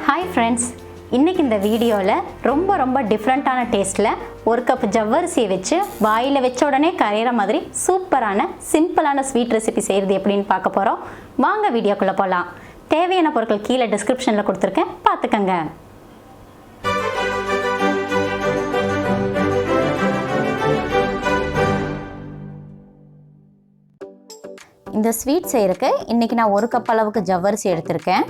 Hi friends, இன்றைக்கி இந்த வீடியோவில் ரொம்ப டிஃப்ரெண்ட்டான டேஸ்ட்டில் ஒரு கப் ஜவ்வரிசியை வச்சு வாயில் வச்ச உடனே கரையிற மாதிரி சூப்பரான சிம்பிளான ஸ்வீட் ரெசிபி செய்கிறது எப்படின்னு பார்க்க போகிறோம். வாங்க வீடியோக்குள்ளே போகலாம். தேவையான பொருட்கள் கீழே டிஸ்கிரிப்ஷனில் கொடுத்துருக்கேன், பார்த்துக்கங்க. இந்த ஸ்வீட் செய்கிறதுக்கு இன்றைக்கி நான் ஒரு கப் அளவுக்கு ஜவ்வரிசி எடுத்திருக்கேன்.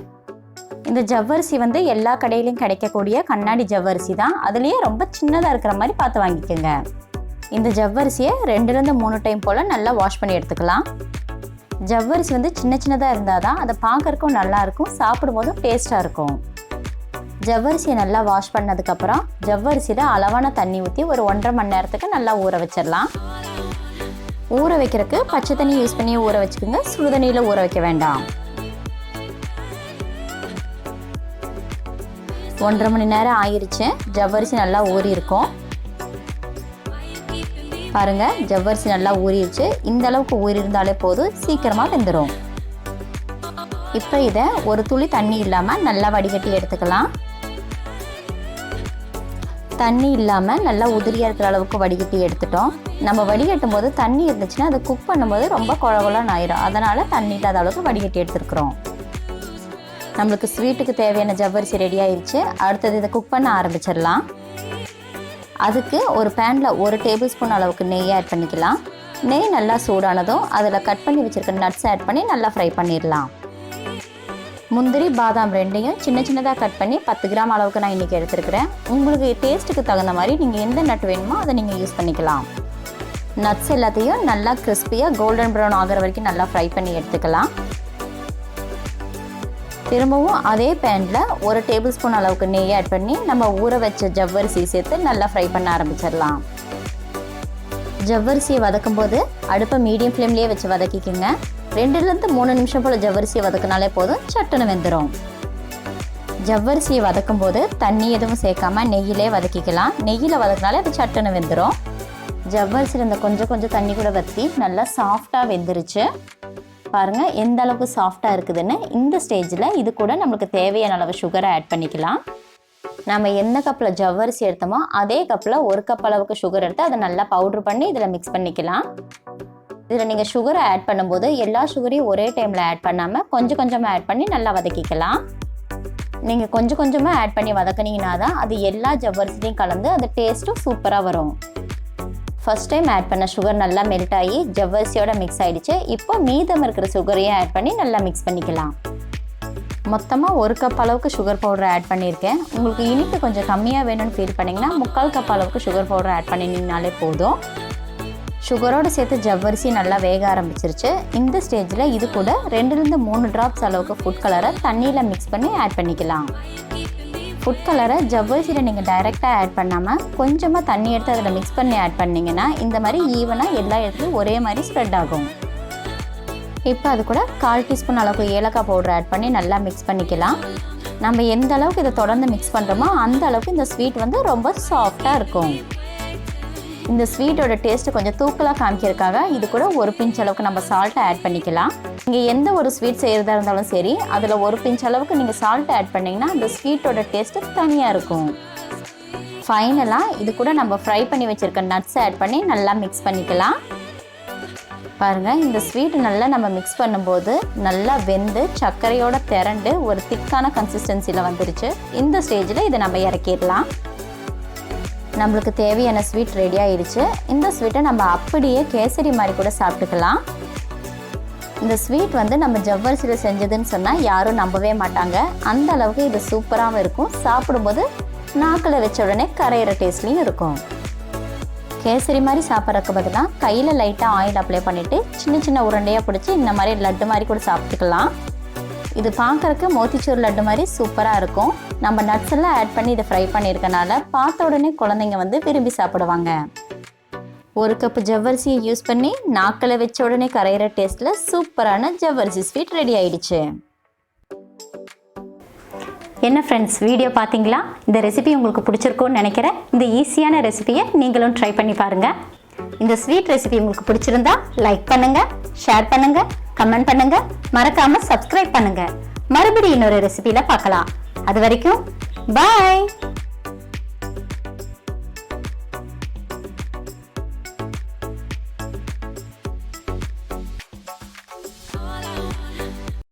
இந்த ஜவ்வரிசி எல்லா கடையிலையும் கிடைக்கக்கூடிய கண்ணாடி ஜவ்வரிசி தான். அதுலேயே ரொம்ப சின்னதாக இருக்கிற மாதிரி பார்த்து வாங்கிக்கோங்க. இந்த ஜவ்வரிசியை 2-3 டைம் போல் நல்லா வாஷ் பண்ணி எடுத்துக்கலாம். ஜவ்வரிசி சின்னதாக இருந்தால் தான் அதை பார்க்கறக்கும் நல்லாயிருக்கும், சாப்பிடும்போதும் டேஸ்ட்டாக இருக்கும். ஜவ்வரிசியை நல்லா வாஷ் பண்ணதுக்கப்புறம் ஜவ்வரிசியில் அளவான தண்ணி ஊற்றி ஒரு 1.5 மணி நேரத்துக்கு நல்லா ஊற வச்சிடலாம். ஊற வைக்கிறதுக்கு பச்சை தண்ணி யூஸ் பண்ணி ஊற வச்சுக்கோங்க, சுடுதண்ணியில் ஊற வைக்க வேண்டாம். 1.5 மணி நேரம் ஆயிடுச்சு. ஜவ்வரிசி நல்லா ஊறி இருக்கும். பாருங்க, ஜவ்வரிசி நல்லா ஊறிடுச்சு. இந்த அளவுக்கு ஊறி இருந்தாலே போதும், சீக்கிரமாக வெந்துடும். இப்போ இதை ஒரு துளி தண்ணி இல்லாமல் நல்லா வடிகட்டி எடுத்துக்கலாம். தண்ணி இல்லாமல் நல்லா உதிரியாக இருக்கிற அளவுக்கு வடிகட்டி எடுத்துட்டோம். நம்ம வடிகட்டும் போது தண்ணி இருந்துச்சுன்னா அதை குக் பண்ணும்போது ரொம்ப குழகுலன்னு ஆயிடும். அதனால் தண்ணி இல்லாத அளவுக்கு வடிகட்டி எடுத்துருக்குறோம். நம்மளுக்கு ஸ்வீட்டுக்கு தேவையான ஜவ்வரிசி ரெடி ஆயிடுச்சு. அடுத்தது இதை குக் பண்ண ஆரம்பிச்சிடலாம். அதுக்கு ஒரு பேனில் 1 டேபிள் ஸ்பூன் அளவுக்கு நெய் ஆட் பண்ணிக்கலாம். நெய் நல்லா சூடானதும் அதில் கட் பண்ணி வச்சுருக்க நட்ஸ் ஆட் பண்ணி நல்லா ஃப்ரை பண்ணிடலாம். முந்திரி பாதாம் ரெண்டையும் சின்னதாக கட் பண்ணி 10 கிராம் அளவுக்கு நான் இன்றைக்கி எடுத்துருக்கிறேன். உங்களுக்கு டேஸ்ட்டுக்கு தகுந்த மாதிரி நீங்கள் எந்த நட் வேணுமோ அதை நீங்கள் யூஸ் பண்ணிக்கலாம். நட்ஸ் எல்லாத்தையும் நல்லா கிறிஸ்பியாக கோல்டன் ப்ரௌன் ஆகிற வரைக்கும் நல்லா ஃப்ரை பண்ணி எடுத்துக்கலாம். திரும்பவும் அதே பேனில் 1 டேபிள் ஸ்பூன் அளவுக்கு நெய் ஆட் பண்ணி நம்ம ஊற வச்ச ஜவ்வரிசி சேர்த்து நல்லா ஃப்ரை பண்ண ஆரம்பிச்சிடலாம். ஜவ்வரிசியை வதக்கும் போது அடுப்பை மீடியம் ஃப்ளேம்லேயே வச்சு வதக்கிக்கோங்க. 2-3 நிமிஷம் போல் ஜவ்வரிசியை வதக்கினாலே போதும், சட்டுன்னு வெந்துடும். ஜவ்வரிசியை வதக்கும் போது தண்ணி எதுவும் சேர்க்காம நெய்யிலே வதக்கிக்கலாம். நெய்யில் வதக்கினாலே அது சட்டுன்னு வெந்துடும். ஜவ்வரிசியில் இந்த கொஞ்சம் தண்ணி கூட வற்றி நல்லா சாஃப்டாக வெந்துருச்சு. பாருங்கள் எந்த அளவுக்கு சாஃப்டாக இருக்குதுன்னு. இந்த ஸ்டேஜில் இது கூட நம்மளுக்கு தேவையான அளவு சுகரை ஆட் பண்ணிக்கலாம். நம்ம எந்த கப்பில் ஜவ்வரிசி எடுத்தோமோ அதே கப்பில் 1 கப் அளவுக்கு சுகர் எடுத்து அதை நல்லா பவுட்ரு பண்ணி இதில் மிக்ஸ் பண்ணிக்கலாம். இதில் நீங்கள் சுகரை ஆட் பண்ணும்போது எல்லா சுகரையும் ஒரே டைமில் ஆட் பண்ணாமல் கொஞ்சமாக ஆட் பண்ணி நல்லா வதக்கிக்கலாம். நீங்கள் கொஞ்சமாக ஆட் பண்ணி வதக்கினீங்கன்னா தான் அது எல்லா ஜவ்வரிசிலையும் கலந்து அது டேஸ்ட்டும் சூப்பராக வரும். ஃபர்ஸ்ட் டைம் ஆட் பண்ண சுகர் நல்லா மெல்ட் ஆகி ஜவ்வரிசியோட மிக்ஸ் ஆகிடுச்சு. இப்போ மீதம் இருக்கிற சுகரையும் ஆட் பண்ணி நல்லா மிக்ஸ் பண்ணிக்கலாம். மொத்தமாக 1 கப் அளவுக்கு சுகர் பவுடர் ஆட் பண்ணியிருக்கேன். உங்களுக்கு இனிப்பு கொஞ்சம் கம்மியாக வேணும்னு ஃபீல் பண்ணிங்கன்னா 3/4 கப் அளவுக்கு சுகர் பவுடர் ஆட் பண்ணினீங்கனாலே போதும். சுகரோடு சேர்த்து ஜவ்வரிசி நல்லா வேக ஆரம்பிச்சிருச்சு. இந்த ஸ்டேஜில் இது கூட 2-3 ட்ராப்ஸ் அளவுக்கு ஃபுட் கலரை தண்ணியில் மிக்ஸ் பண்ணி ஆட் பண்ணிக்கலாம். ஃபுட் கலரை ஜவ்வரிசியில் நீங்கள் டைரெக்டாக ஆட் பண்ணாமல் கொஞ்சமாக தண்ணி எடுத்து அதில் மிக்ஸ் பண்ணி ஆட் பண்ணிங்கன்னா இந்த மாதிரி ஈவனாக எல்லா இடத்துலையும் ஒரே மாதிரி ஸ்ப்ரெட் ஆகும். இப்போ அது கூட 1/4 டீஸ்பூன் அளவுக்கு ஏலக்காய் பவுடர் ஆட் பண்ணி நல்லா மிக்ஸ் பண்ணிக்கலாம். நம்ம எந்த அளவுக்கு இதை தொடர்ந்து மிக்ஸ் பண்ணுறோமோ அந்த அளவுக்கு இந்த ஸ்வீட் ரொம்ப சாஃப்டாக இருக்கும். இந்த ஸ்வீட்டோட டேஸ்ட்டு கொஞ்சம் தூக்கலாக காமிக்கிறதுக்காக இது கூட 1 பிஞ்ச் அளவுக்கு நம்ம சால்ட்டை ஆட் பண்ணிக்கலாம். நீங்கள் எந்த ஒரு ஸ்வீட் செய்கிறதா இருந்தாலும் சரி, அதில் 1 பிஞ்ச் அளவுக்கு நீங்கள் சால்ட்டை ஆட் பண்ணிங்கன்னா அந்த ஸ்வீட்டோட டேஸ்ட்டு தனியாக இருக்கும். ஃபைனலாக இது கூட நம்ம ஃப்ரை பண்ணி வச்சுருக்க நட்ஸ் ஆட் பண்ணி நல்லா மிக்ஸ் பண்ணிக்கலாம். பாருங்கள், இந்த ஸ்வீட் நல்லா நம்ம மிக்ஸ் பண்ணும்போது நல்லா வெந்து சர்க்கரையோட திரண்டு ஒரு திக்கான கன்சிஸ்டன்சியில் வந்துருச்சு. இந்த ஸ்டேஜில் இதை நம்ம இறக்கிடலாம். நம்மளுக்கு தேவையான ஸ்வீட் ரெடி ஆயிடுச்சு. இந்த ஸ்வீட்டை நம்ம அப்படியே கேசரி மாதிரி கூட சாப்பிட்டுக்கலாம். இந்த ஸ்வீட் நம்ம ஜவ்வரிசியில் செஞ்சதுன்னு சொன்னால் யாரும் நம்பவே மாட்டாங்க. அந்த அளவுக்கு இது சூப்பராகவும் இருக்கும். சாப்பிடும்போது நாக்கில் வச்ச உடனே கரையிற டேஸ்ட்லையும் இருக்கும். கேசரி மாதிரி சாப்பிட்றதுக்கு பதிலாக கையில் லைட்டாக ஆயில் அப்ளை பண்ணிவிட்டு சின்ன உருண்டையாக பிடிச்சி இந்த மாதிரி லட்டு மாதிரி கூட சாப்பிட்டுக்கலாம். இது பார்க்குறக்கு மோத்திச்சூர் லட்டு மாதிரி சூப்பராக இருக்கும். நம்ம நட்ஸ் எல்லாம் ஆட் பண்ணி இதை ஃப்ரை பண்ணியிருக்கனால பார்த்த உடனே குழந்தைங்க விரும்பி சாப்பிடுவாங்க. 1 கப் ஜவ்வரிசியை யூஸ் பண்ணி நாக்கில் வச்ச உடனே கரையிற டேஸ்ட்டில் சூப்பரான ஜவ்வரிசி ஸ்வீட் ரெடி ஆயிடுச்சு. என்ன ஃப்ரெண்ட்ஸ், வீடியோ பார்த்தீங்களா? இந்த ரெசிபி உங்களுக்கு பிடிச்சிருக்கும்னு நினைக்கிறேன். இந்த ஈஸியான ரெசிபியை நீங்களும் ட்ரை பண்ணி பாருங்கள். இந்த ஸ்வீட் ரெசிபி உங்களுக்கு பிடிச்சிருந்தா லைக் பண்ணுங்கள், ஷேர் பண்ணுங்கள், கமெண்ட் பண்ணுங்கள், மறக்காமல் சப்ஸ்கிரைப் பண்ணுங்கள். மறுபடியும் இன்னொரு ரெசிபியில் பார்க்கலாம். அது வரைக்கும் பாய்.